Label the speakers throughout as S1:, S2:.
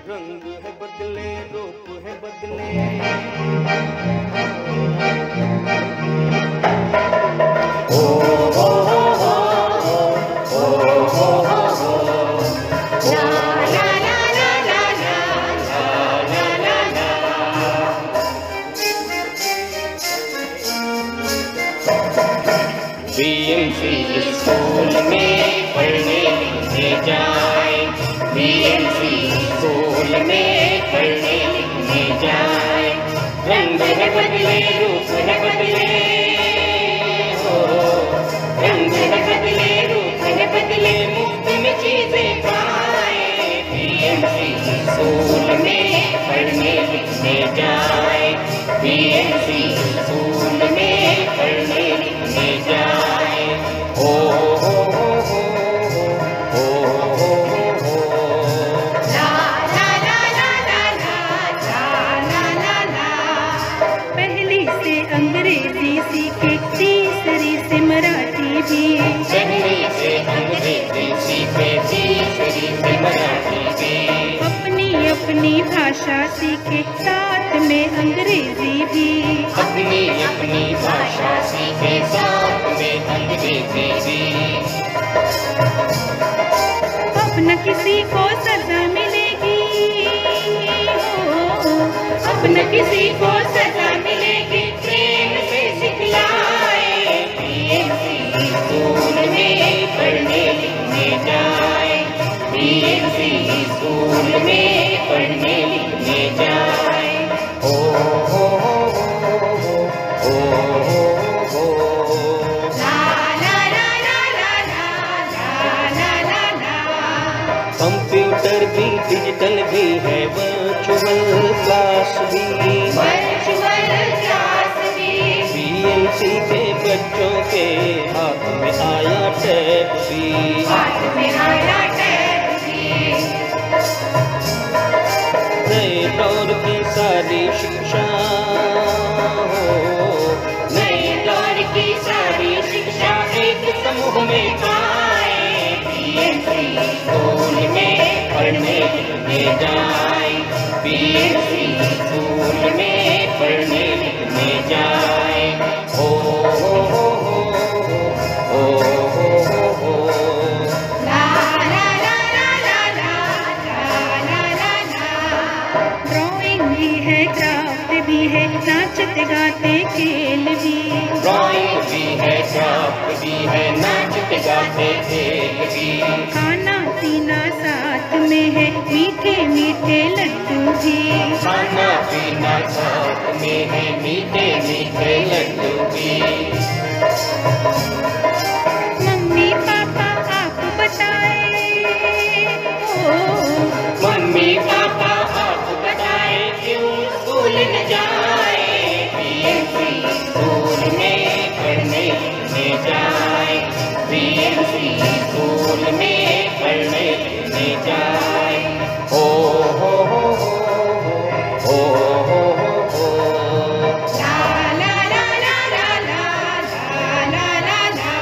S1: रंग है बदले, रूप है बदले। ओ हो हो हो ओ हो हो हो ला ला ला ला ला ला ला ला बीएमसी स्कूल में पढ़ने लिखने जाए, बीएमसी स्कूल में पढ़ने लिखने जाए। रंग है बदले, रूप है बदले, हो रंग है बदले, रूप है बदले, मुफ्त में चीजें पाए। बीएमसी स्कूल में पढ़ने लिखने जाए, बीएमसी स्कूल में पढ़ने लिखने जाए। हो हो हो हो हो हो हो ला ला ला ला ला ला ला ला ला।
S2: पहली से अंग्रेजी सीखे, तीसरी से मराठी भी,
S1: पहली से अंग्रेजी सीखे, तीसरी से मराठी भी।
S2: अपनी अपनी भाषा सीखे, साथ में अंग्रेजी भी,
S1: अपनी अपनी भाषा सीखे, साथ में अंग्रेजी भी।
S2: अब न किसी को सजा मिलेगी, हो अब न किसी को सजा मिलेगी,
S1: प्रेम से सिखलाए। बीएमसी स्कूल में पढ़ने लिखने जाए, बीएमसी स्कूल में पढ़ने लिखने जाए। ओ हो हो हो हो हो ला ला ला ला ला ला ला ला ला। कंप्यूटर भी डिजिटल भी है, वर्चुअल क्लास भी, वर्चुअल क्लास भी। बीएमसी के बच्चों के हाथ में आया टैब भी, हाथ में आया टैब भी। नए दौर की सारी शिक्षा, नए दौर की सारी शिक्षा एक समूह में पाए। बीएमसी स्कूल में पढ़ने लिखने जाए, बीएमसी स्कूल में पढ़ने लिखने जाए। ओ हो हो हो हो हो ला ला ला ला ला ला ला ला ला।
S2: ड्राइंग भी है, क्राफ्ट भी है, नाचते गाते खेल भी,
S1: ड्राइंग भी है, क्राफ्ट भी है, नाचते गाते खेल भी।
S2: खाना पीना साथ में है, मीठे मीठे लड्डू भी,
S1: खाना पीना साथ में है, मीठे मीठे लड्डू भी।
S2: मम्मी पापा आप बताए, ओ
S1: मम्मी पापा आप बताए क्यों स्कूल न जाए। बीएमसी स्कूल में पढ़ने लिखने जाए, बीएमसी स्कूल में पढ़ने लिखने जाए। ओ हो हो हो हो हो ला ला ला ला ला ला ला ला ला।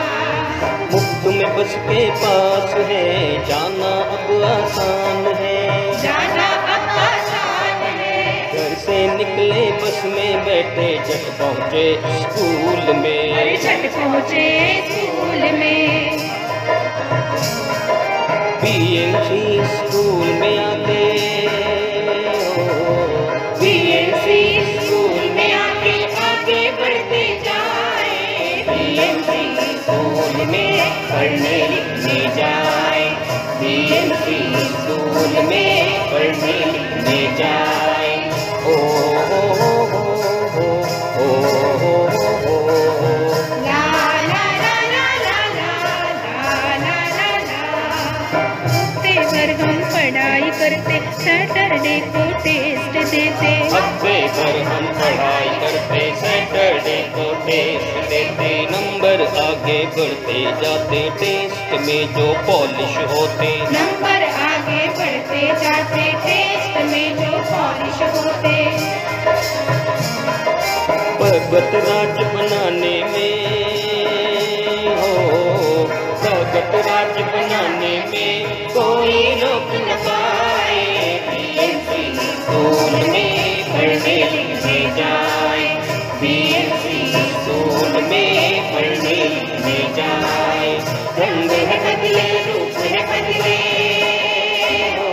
S1: मुफ्त में बस के पास है, जाना अब आसान है, जाना अब आसान है। घर से निकले बस में बैठे, झट पहुँचे स्कूल में,
S2: अरे झट पहुँचे स्कूल में।
S1: बीएमसी स्कूल में आके, बीएमसी स्कूल में आके आगे बढ़ते जाए। बीएमसी स्कूल में पढ़ने लिखने जाए, बीएमसी स्कूल में पढ़ने लिखने जाए। ओ हो हो हो हो हो हो ला ला ला ला ला ला ला ला ला।
S2: हफ्ते भर हम पढ़ाई करते, सैटरडे को टेस्ट देते,
S1: हफ्ते भर हम पढ़ाई करते, सैटरडे को टेस्ट देते। नंबर आगे बढ़ते जाते, टेस्ट में जो पॉलिश होते,
S2: नंबर आगे बढ़ते जाते, टेस्ट में जो पॉलिश होते।
S1: प्रगत राज्य बनाने में, हो प्रगत राज्य बनाने में कोई रोक न पाए। जाए, बीएमसी स्कूल में पढ़ने लिखने जाए। रंग है बदले, रूप है बदले, हो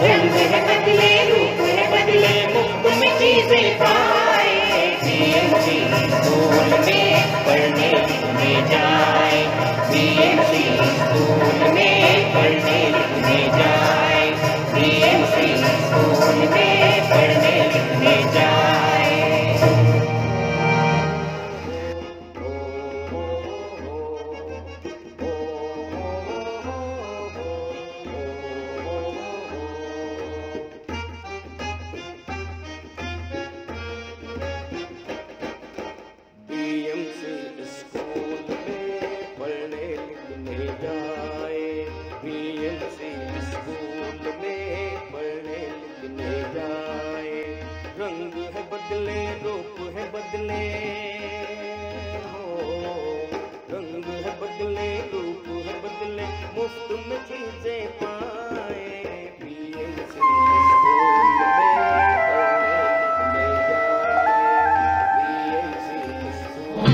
S1: रंग है बदले, रूप है बदले, मुफ्त में चीजें पाए। बीएमसी स्कूल में पढ़ने लिखने जाए, बीएमसी स्कूल में पढ़ने लिखने जाए, बीएमसी स्कूल में पढ़ने लिखने जाए। रंग है बदले, रूप है बदले, हो रंग है बदले, रूप है बदले, मुफ्त में चीजें पाए। बीएमसी स्कूल में पढ़ने जाए, बीएमसी स्कूल।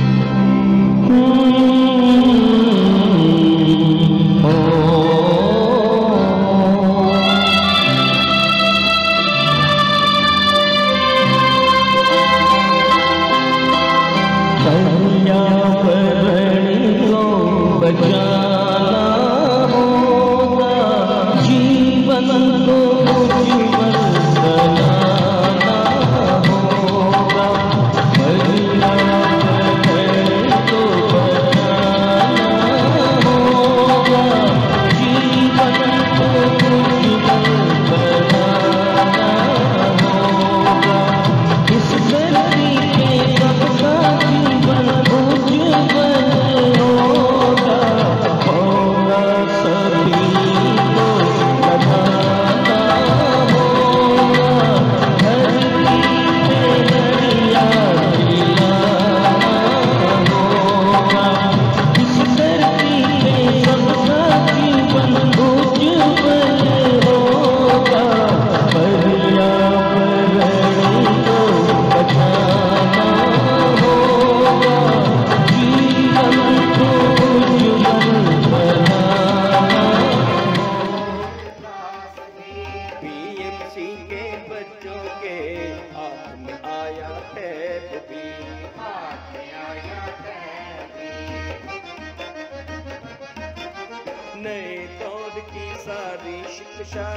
S1: नए दौर की सारी शिक्षा,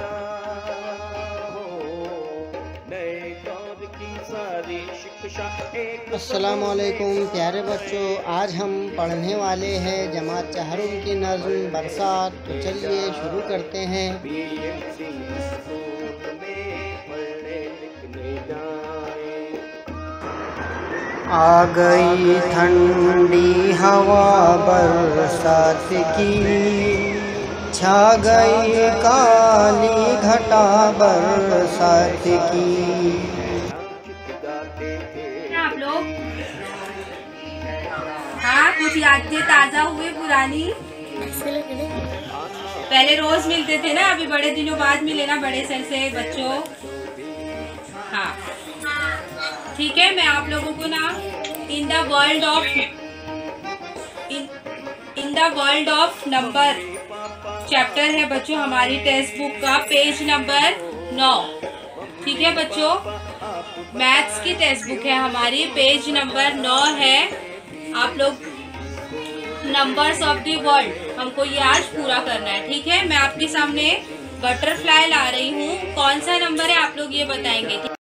S1: हो नए दौर की सारी शिक्षा।
S3: अस्सलाम वालेकुम प्यारे बच्चों, आज हम पढ़ने वाले हैं जमात चाहरुम की नज़्म बरसात। तो चलिए शुरू करते हैं।
S1: बीएमसी स्कूल में पढ़ने लिखने जाए,
S3: आ गई ठंडी हवा बरसात की, छा गई काली घटा बरसात की।
S2: आप लोग हाँ कुछ यादें ताजा हुई पुरानी। पहले रोज मिलते थे ना, अभी बड़े दिनों बाद मिले ना बड़े सर से बच्चों। हाँ ठीक है, मैं आप लोगों को ना in the world of number chapter है बच्चों हमारी टेक्स्ट बुक का, पेज नंबर 9। ठीक है बच्चों, मैथ्स की टेक्स्ट बुक है हमारी, पेज नंबर 9 है। आप लोग नंबर्स ऑफ द वर्ल्ड हमको ये आज पूरा करना है। ठीक है, मैं आपके सामने बटरफ्लाई ला रही हूँ, कौन सा नंबर है आप लोग ये बताएंगे।